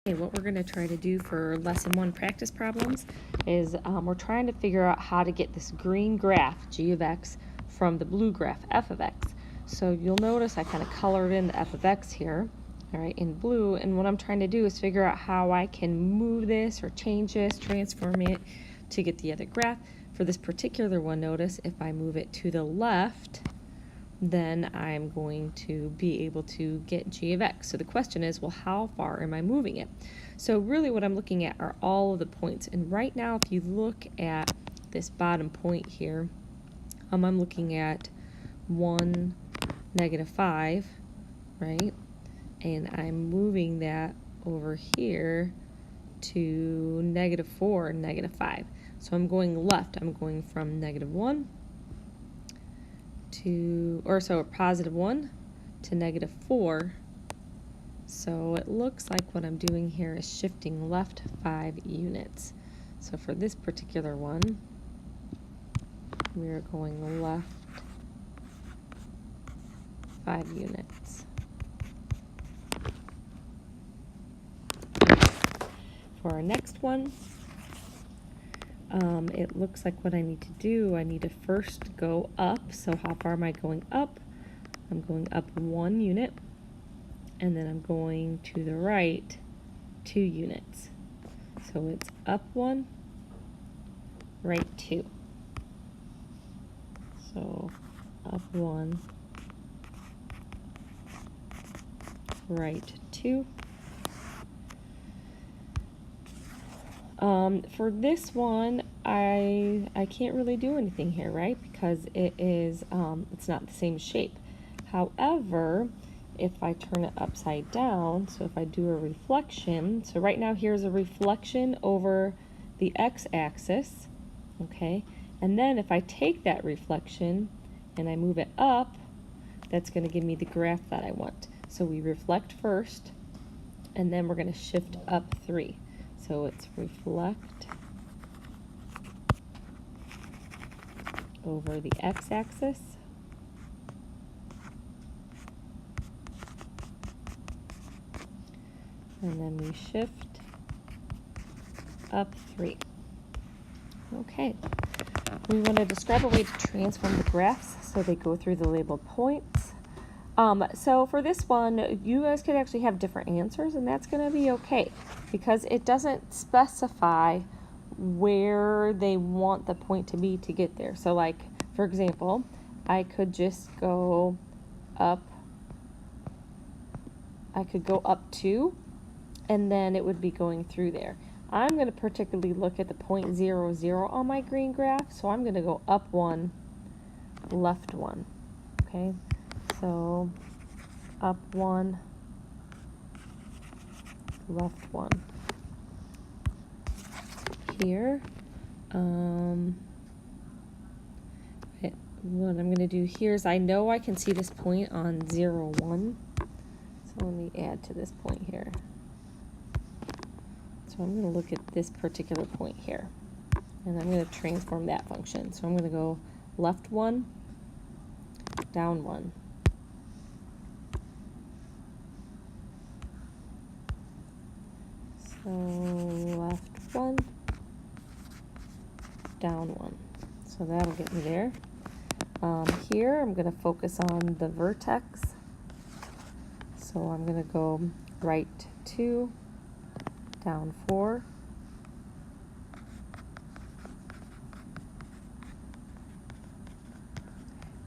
Okay, what we're going to try to do for lesson 1 practice problems is we're trying to figure out how to get this green graph, g of x, from the blue graph, f of x. So you'll notice I kind of colored in the f of x here, all right, in blue, and what I'm trying to do is figure out how I can move this or change this, transform it to get the other graph. For this particular one, notice if I move it to the left, then I'm going to be able to get g of x. So the question is, well, how far am I moving it? So really what I'm looking at are all of the points. And right now, if you look at this bottom point here, I'm looking at 1, -5, right? And I'm moving that over here to -4, -5. So I'm going left. I'm going from -1 to, or so +1 to -4. So it looks like what I'm doing here is shifting left 5 units. So for this particular one, we're going left 5 units. For our next one, it looks like what I need to do, I need to first go up. So how far am I going up? I'm going up 1 unit, and then I'm going to the right 2 units. So it's up 1, right 2. So up 1, right 2. For this one, I can't really do anything here, right? Because it is, it's not the same shape. However, if I turn it upside down, so if I do a reflection, so right now here's a reflection over the x-axis, okay? And then if I take that reflection and I move it up, that's going to give me the graph that I want. So we reflect first, and then we're going to shift up 3. So it's reflect over the x-axis, and then we shift up 3. Okay, we want to describe a way to transform the graphs so they go through the labeled points. So for this one, you guys could actually have different answers, and that's going to be okay because it doesn't specify where they want the point to be to get there. So like, for example, I could just go up, I could go up 2, and then it would be going through there. I'm going to particularly look at the point 0, 0 on my green graph, so I'm going to go up 1, left 1, okay? So up 1, left 1. Here, what I'm going to do here is I know I can see this point on 0, 1. So let me add to this point here. So I'm going to look at this particular point here, and I'm going to transform that function. So I'm going to go left 1, down 1. So left 1, down 1. So that'll get me there. Here I'm going to focus on the vertex. So I'm going to go right 2, down 4.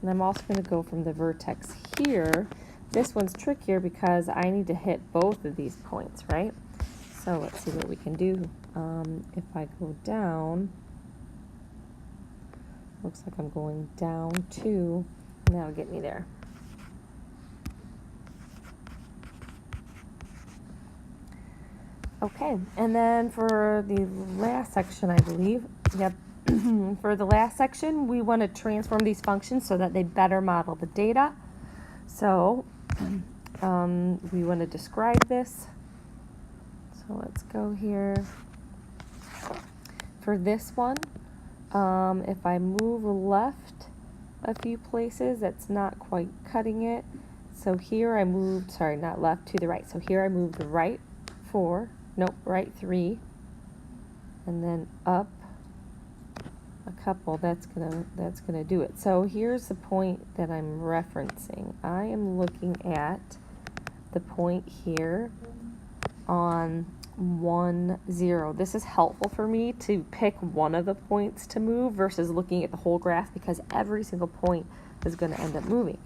And I'm also going to go from the vertex here. This one's trickier because I need to hit both of these points, right? So let's see what we can do. If I go down, looks like I'm going down 2, and that'll get me there. Okay, and then for the last section, I believe, yep, for the last section, we want to transform these functions so that they better model the data. So we want to describe this. So let's go here. For this one, if I move left a few places, that's not quite cutting it. So here I moved, sorry, not left, to the right. So here I moved right 4. nope, right 3, and then up a couple. That's gonna do it. So here's the point that I'm referencing. I am looking at the point here on 1, 0. This is helpful for me to pick one of the points to move versus looking at the whole graph, because every single point is going to end up moving.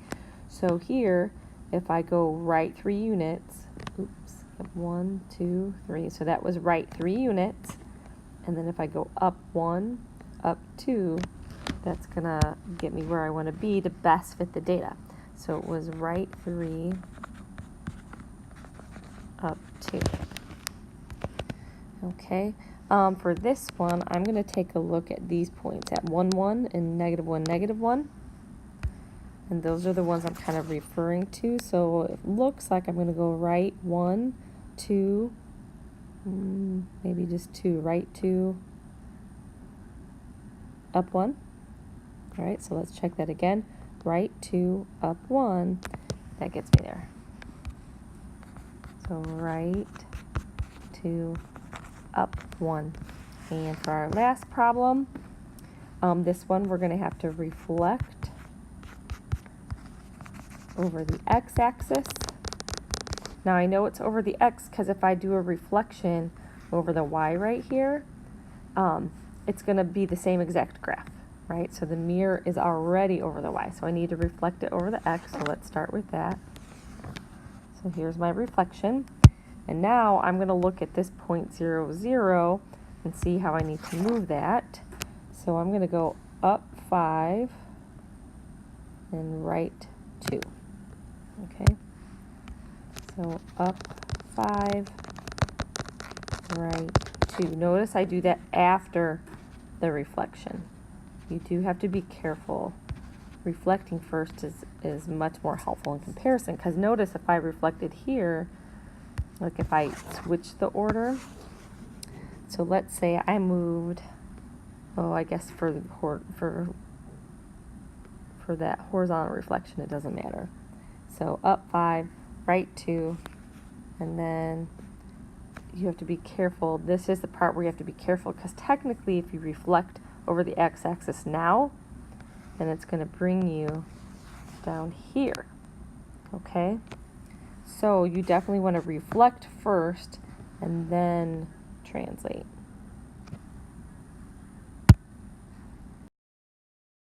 So here, if I go right 3 units, oops, 1, 2, 3, so that was right 3 units, and then if I go up 1, up 2, that's going to get me where I want to be to best fit the data. So it was right 3, up 2. Okay, for this one, I'm going to take a look at these points at 1, 1 and -1, -1. And those are the ones I'm kind of referring to. So it looks like I'm going to go right 1, 2, maybe just 2, right 2, up 1. All right, so let's check that again. Right 2, up 1. That gets me there. So right 2, up 1. And for our last problem, this one we're going to have to reflect over the x-axis. Now I know it's over the x because if I do a reflection over the y right here, it's going to be the same exact graph, right? So the mirror is already over the y, so I need to reflect it over the x, so let's start with that. So here's my reflection, and now I'm going to look at this point 0, 0 and see how I need to move that. So I'm going to go up 5 and right 2. Okay, so up 5, right 2. Notice I do that after the reflection. You do have to be careful. Reflecting first is much more helpful in comparison, because notice if I reflected here, like if I switch the order, so let's say I moved, I guess for that horizontal reflection it doesn't matter. So up 5, right 2, and then you have to be careful. This is the part where you have to be careful, because technically if you reflect over the x-axis now, then it's going to bring you down here. Okay? So you definitely want to reflect first and then translate.